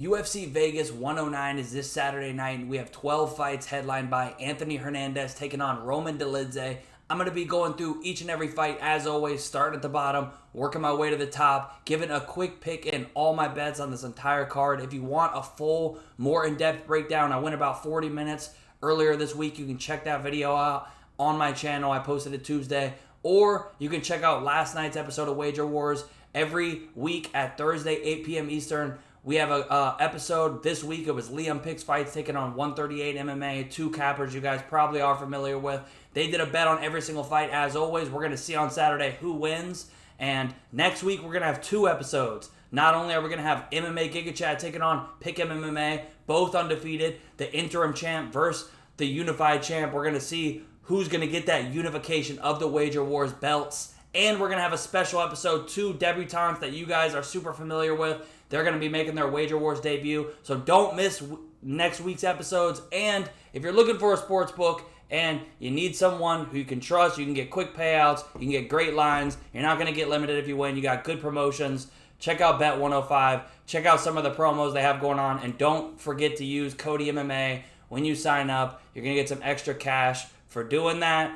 UFC Vegas 109 is this Saturday night, and we have 12 fights headlined by Anthony Hernandez taking on Roman Dolidze. I'm going to be going through each and every fight, as always, starting at the bottom, working my way to the top, giving a quick pick in all my bets on this entire card. If you want a full, more in-depth breakdown, I went about 40 minutes earlier this week. You can check that video out on my channel. I posted it Tuesday. Or you can check out last night's episode of Wager Wars. Every week at Thursday, 8 p.m. Eastern, we have a episode. This week it was Liam Picks Fights taking on 138 MMA, two cappers you guys probably are familiar with. They did a bet on every single fight, as always. We're going to see on Saturday who wins. And next week we're going to have two episodes. Not only are we going to have MMA Giga Chat taking on Pick'em MMA, both undefeated, the interim champ versus the unified champ. We're going to see who's going to get that unification of the Wager Wars belts. And we're going to have a special episode, two debutantes that you guys are super familiar with. They're going to be making their Wager Wars debut. So don't miss next week's episodes. And if you're looking for a sports book and you need someone who you can trust, you can get quick payouts, you can get great lines, you're not going to get limited if you win, you got good promotions, check out Bet 105. Check out some of the promos they have going on. And don't forget to use Cody MMA when you sign up. You're going to get some extra cash for doing that.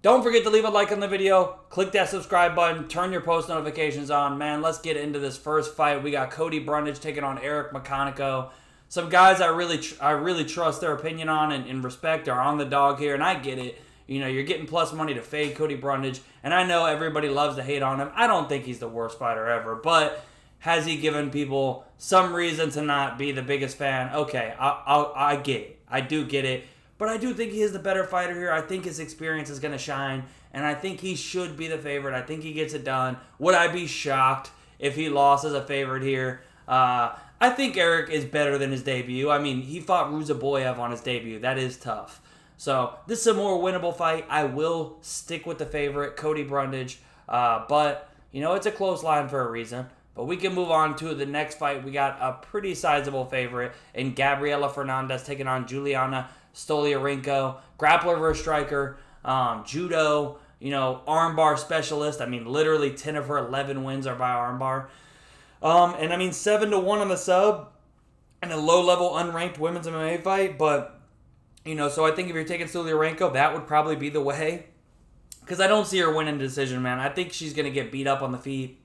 Don't forget to leave a like on the video. Click that subscribe button. Turn your post notifications on. Man, let's get into this first fight. We got Cody Brundage taking on Eryk McConico. Some guys I really trust their opinion on and respect are on the dog here, and I get it. You know, you're getting plus money to fade Cody Brundage, and I know everybody loves to hate on him. I don't think he's the worst fighter ever, but has he given people some reason to not be the biggest fan? Okay, I get it. I do get it. But I do think he is the better fighter here. I think his experience is going to shine, and I think he should be the favorite. I think he gets it done. Would I be shocked if he lost as a favorite here? I think Eryk is better than his debut. I mean, he fought Ruzaboyev on his debut. That is tough. So this is a more winnable fight. I will stick with the favorite, Cody Brundage. But, you know, it's a close line for a reason. But we can move on to the next fight. We got a pretty sizable favorite in Gabriela Fernandez taking on Juliana Stoliarenko, grappler versus striker, judo, you know, armbar specialist. I mean, literally 10 of her 11 wins are by armbar. And I mean, 7-1 on the sub in a low-level unranked women's MMA fight. But, you know, so I think if you're taking Stoliarenko, that would probably be the way. Because I don't see her winning decision, man. I think she's going to get beat up on the feet.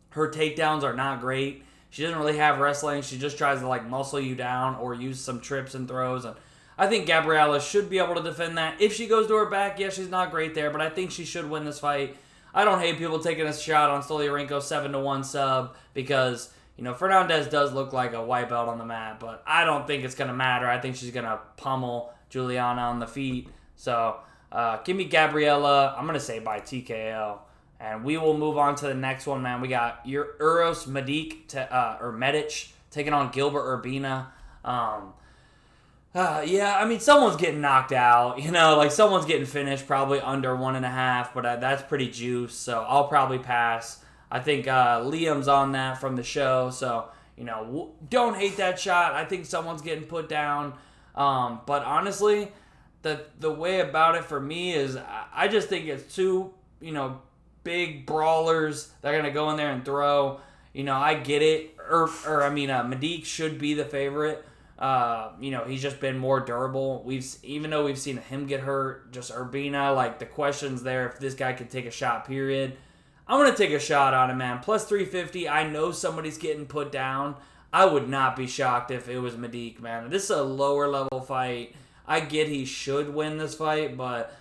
Her takedowns are not great. She doesn't really have wrestling. She just tries to, like, muscle you down or use some trips and throws. And I think Gabriela should be able to defend that. If she goes to her back, yeah, she's not great there, but I think she should win this fight. I don't hate people taking a shot on Stoliarenko 7-1 sub because, you know, Fernandez does look like a white belt on the mat, but I don't think it's going to matter. I think she's going to pummel Juliana on the feet. So give me Gabriela. I'm going to say by TKO. And we will move on to the next one, man. We got your Medadik taking on Gilbert Erbina. Yeah, I mean, someone's getting knocked out, you know, like someone's getting finished probably under 1.5, but that's pretty juice, so I'll probably pass. I think Liam's on that from the show, so, you know, don't hate that shot. I think someone's getting put down, but honestly, the way about it for me is I just think it's two, you know, big brawlers that are going to go in there and throw. You know, I get it, Medadik should be the favorite. You know, he's just been more durable. Even though we've seen him get hurt, just Erbina, like the question's there if this guy could take a shot, period. I'm going to take a shot on him, man. Plus 350. I know somebody's getting put down. I would not be shocked if it was Medadik, man. This is a lower level fight. I get he should win this fight, but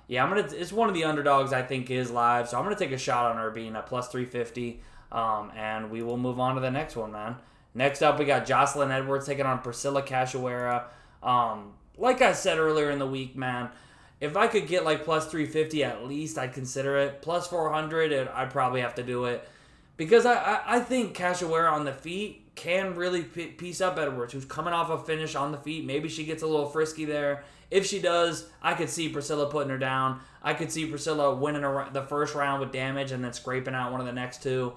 yeah, it's one of the underdogs I think is live, so I'm going to take a shot on Erbina, plus 350. And we will move on to the next one, man. Next up, we got Jocelyn Edwards taking on Priscilla Cachoeira. Like I said earlier in the week, man, if I could get like plus 350 at least, I'd consider it. Plus 400, I'd probably have to do it. Because I think Cachoeira on the feet can really piece up Edwards, who's coming off a finish on the feet. Maybe she gets a little frisky there. If she does, I could see Priscilla putting her down. I could see Priscilla winning the first round with damage and then scraping out one of the next two.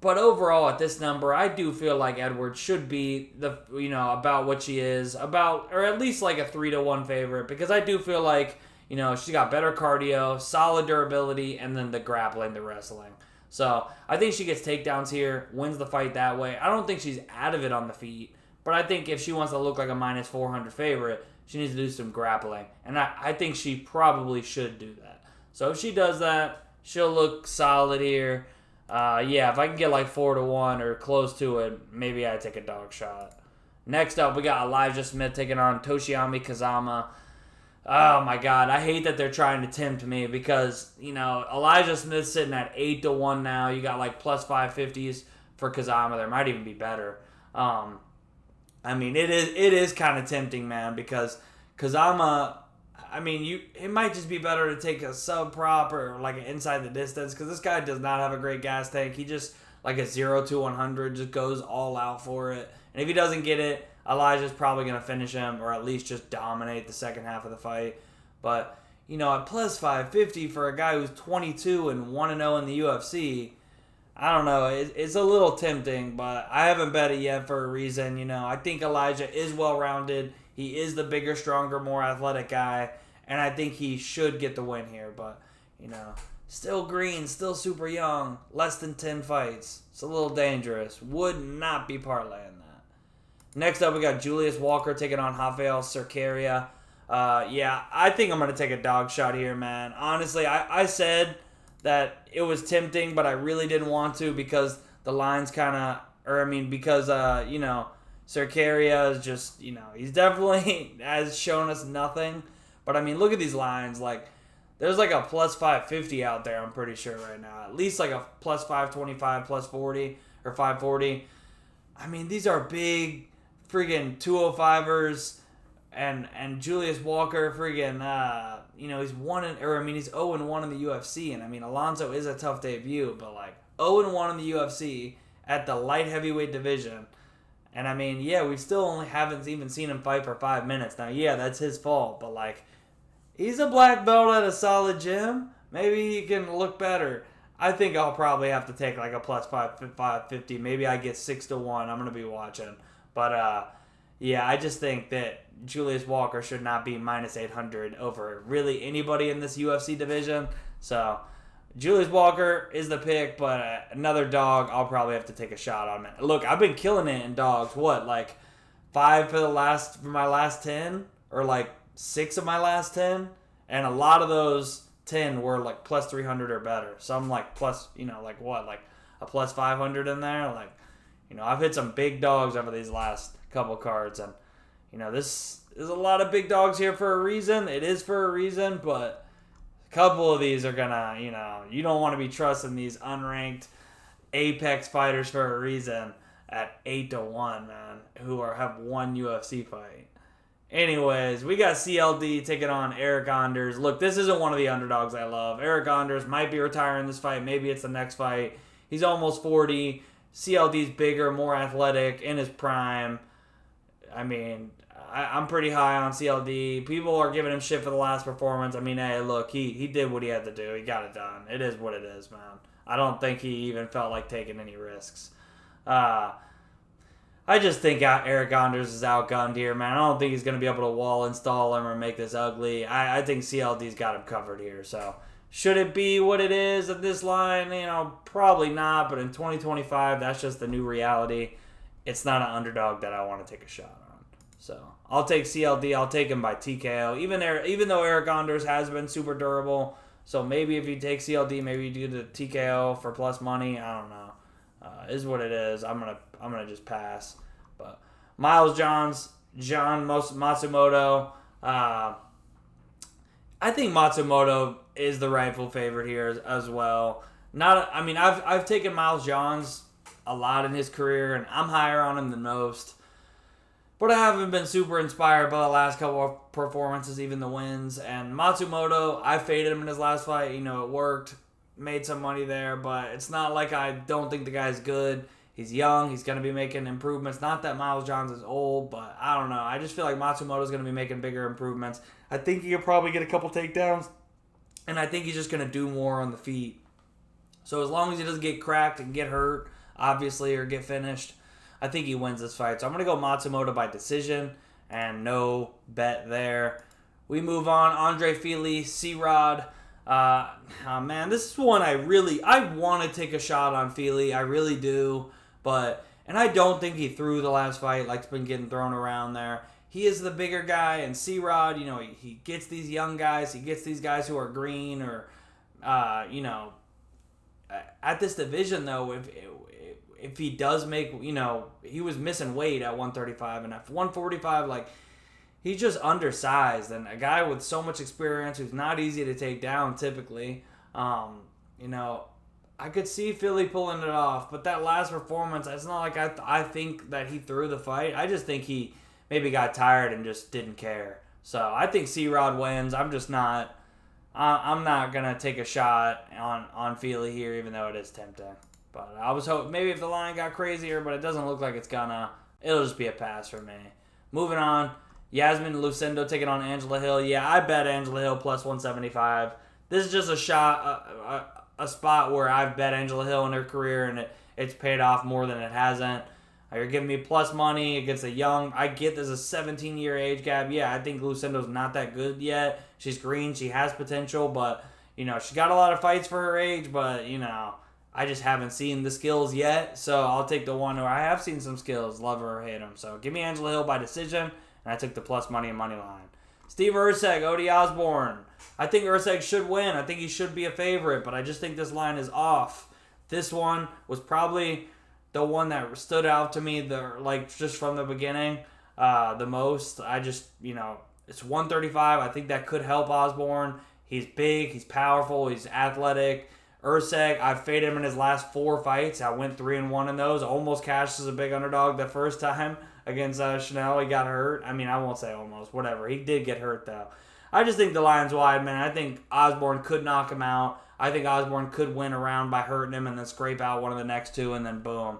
But overall, at this number, I do feel like Edwards should be about what she is, or at least like a 3-1 favorite, because I do feel like, you know, she's got better cardio, solid durability, and then the grappling, the wrestling. So I think she gets takedowns here, wins the fight that way. I don't think she's out of it on the feet, but I think if she wants to look like a minus 400 favorite, she needs to do some grappling. And I think she probably should do that. So if she does that, she'll look solid here. Yeah, if I can get like 4-1 or close to it, maybe I take a dog shot. Next up, we got Elijah Smith taking on Toshiyami Kazama. Oh my God, I hate that they're trying to tempt me because, Elijah Smith's sitting at 8-1 now. You got like plus 550s for Kazama. There might even be better. It is kind of tempting, man, because Kazama, it might just be better to take a sub prop or like an inside the distance because this guy does not have a great gas tank. He just, like a 0-100, just goes all out for it. And if he doesn't get it, Elijah's probably going to finish him or at least just dominate the second half of the fight. But, at plus 550 for a guy who's 22 and 1-0 in the UFC, I don't know. It's a little tempting, but I haven't bet it yet for a reason. I think Elijah is well-rounded. He is the bigger, stronger, more athletic guy, and I think he should get the win here. But, still green, still super young, less than 10 fights. It's a little dangerous. Would not be parlaying that. Next up, we got Julius Walker taking on Rafael Caria. I think I'm going to take a dog shot here, man. Honestly, I said that it was tempting, but I really didn't want to because the line's because Caria is just, he's definitely has shown us nothing. But, look at these lines. Like, there's like a plus 550 out there, I'm pretty sure right now. At least like a plus 525, plus 40, or 540. These are big friggin' 205ers, and Julius Walker friggin', he's 0-1 in the UFC, and Alonzo is a tough debut, but like 0-1 in the UFC at the light heavyweight division, and we still only haven't even seen him fight for 5 minutes. Now, yeah, that's his fault, but like, he's a black belt at a solid gym. Maybe he can look better. I think I'll probably have to take like a plus 550. Maybe I get 6-1. I'm gonna be watching. But, I just think that Julius Walker should not be minus 800 over really anybody in this UFC division. So, Julius Walker is the pick, but another dog, I'll probably have to take a shot on it. Look, I've been killing it in dogs. What, like 5 for my last 10? Or like 6 of my last 10? And a lot of those 10 were like plus 300 or better. Some like plus, like a plus 500 in there? Like, I've hit some big dogs over these last couple cards, and this is a lot of big dogs here for a reason. It is for a reason, but a couple of these are gonna, you don't want to be trusting these unranked Apex fighters for a reason at 8-1, man, who have one UFC fight. Anyways, we got CLD taking on Eryk Anders. Look, this isn't one of the underdogs I love. Eryk Anders might be retiring this fight. Maybe it's the next fight. He's almost 40. CLD's bigger, more athletic, in his prime. I'm pretty high on CLD. People are giving him shit for the last performance. Hey, look, he did what he had to do. He got it done. It is what it is, man. I don't think he even felt like taking any risks. I just think Eryk Anders is outgunned here, man. I don't think he's going to be able to wall install him or make this ugly. I think CLD's got him covered here, so... Should it be what it is at this line? Probably not. But in 2025, that's just the new reality. It's not an underdog that I want to take a shot on. So I'll take CLD. I'll take him by TKO. Even though Eryk Anders has been super durable. So maybe if you take CLD, maybe you do the TKO for plus money. I don't know. Is what it is. I'm gonna just pass. But Miles John Matsumoto. I think Matsumoto is the rightful favorite here as well. I've taken Miles Johns a lot in his career, and I'm higher on him than most. But I haven't been super inspired by the last couple of performances, even the wins. And Matsumoto, I faded him in his last fight. It worked. Made some money there, but it's not like I don't think the guy's good. He's young. He's going to be making improvements. Not that Miles Johns is old, but I don't know. I just feel like Matsumoto's going to be making bigger improvements. I think he could probably get a couple takedowns, and I think he's just going to do more on the feet. So as long as he doesn't get cracked and get hurt, obviously, or get finished, I think he wins this fight. So I'm going to go Matsumoto by decision, and no bet there. We move on. Andre Fili, C-Rod. Oh man, this is one I want to take a shot on Feely. I really do. And I don't think he threw the last fight like it's been getting thrown around there. He is the bigger guy, and C-Rod, he gets these young guys. He gets these guys who are green or, at this division, though, if he does make, he was missing weight at 135, and at 145, like, he's just undersized, and a guy with so much experience who's not easy to take down typically. I could see Philly pulling it off, but that last performance, it's not like I think that he threw the fight. I just think he maybe got tired and just didn't care. So I think C-Rod wins. I'm not going to take a shot on Feely here, even though it is tempting. But I was hoping maybe if the line got crazier, but it doesn't look like it's gonna. It'll just be a pass for me. Moving on, Yasmin Lucindo taking on Angela Hill. Yeah, I bet Angela Hill plus 175. This is just a spot where I've bet Angela Hill in her career, and it's paid off more than it hasn't. You're giving me plus money against a young. I get there's a 17-year age gap. Yeah, I think Lucindo's not that good yet. She's green. She has potential, but, she's got a lot of fights for her age, but, I just haven't seen the skills yet. So I'll take the one where I have seen some skills. Love her or hate them. So give me Angela Hill by decision, and I took the plus money and money line. Steve Eryk, Odie Osborne. I think Eryk should win. I think he should be a favorite, but I just think this line is off. This one was probably the one that stood out to me, just from the beginning, the most. I just, it's 135. I think that could help Osborne. He's big, he's powerful, he's athletic. Eryk, I've faded him in his last 4 fights. I went 3-1 in those. Almost cashed as a big underdog the first time against Chanel. He got hurt. I mean, I won't say almost. Whatever. He did get hurt, though. I just think the line's wide, man. I think Osborne could knock him out. I think Osborne could win a round by hurting him and then scrape out one of the next 2, and then boom.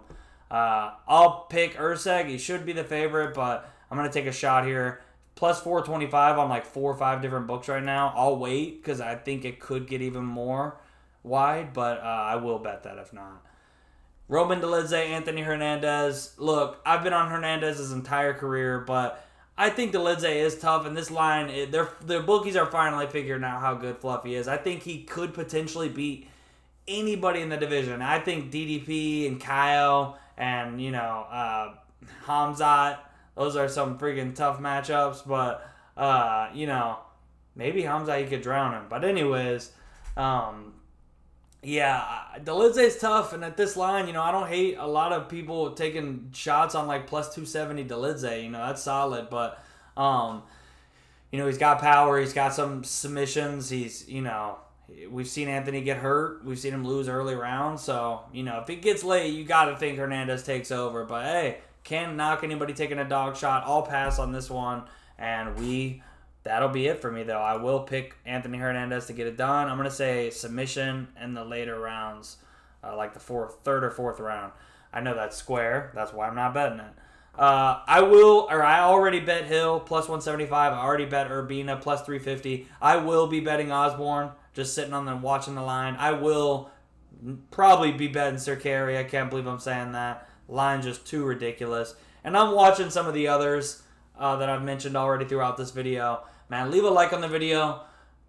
I'll pick Eryk. He should be the favorite, but I'm going to take a shot here. Plus 425 on like 4 or 5 different books right now. I'll wait because I think it could get even more wide, but I will bet that if not. Roman Dolidze, Anthony Hernandez. Look, I've been on Hernandez his entire career, but I think Dolidze is tough, and this line, the bookies are finally figuring out how good Fluffy is. I think he could potentially beat anybody in the division. I think DDP and Kyle and, Hamzat, those are some freaking tough matchups, but, maybe Hamzat, he could drown him. But anyways, Dolidze's tough, and at this line, I don't hate a lot of people taking shots on like plus 270 Dolidze. That's solid, but he's got power, he's got some submissions, we've seen Anthony get hurt, we've seen him lose early rounds, so if it gets late, you got to think Hernandez takes over. But hey, can't knock anybody taking a dog shot. I'll pass on this one, and that'll be it for me, though. I will pick Anthony Hernandez to get it done. I'm going to say submission in the later rounds, like the third or fourth round. I know that's square. That's why I'm not betting it. I already bet Hill plus 175. I already bet Erbina plus 350. I will be betting Osborne, just sitting on them watching the line. I will probably be betting Caria. I can't believe I'm saying that. Line's just too ridiculous. And I'm watching some of the others that I've mentioned already throughout this video. Man, leave a like on the video.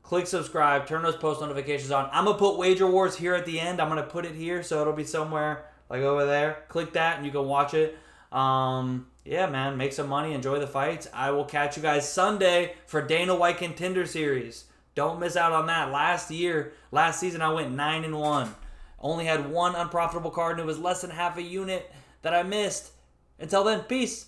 Click subscribe. Turn those post notifications on. I'm going to put Wager Wars here at the end. I'm going to put it here, so it'll be somewhere like over there. Click that, and you can watch it. Yeah, man, make some money. Enjoy the fights. I will catch you guys Sunday for Dana White Contender Series. Don't miss out on that. Last season, I went 9-1. Only had one unprofitable card, and it was less than half a unit that I missed. Until then, peace.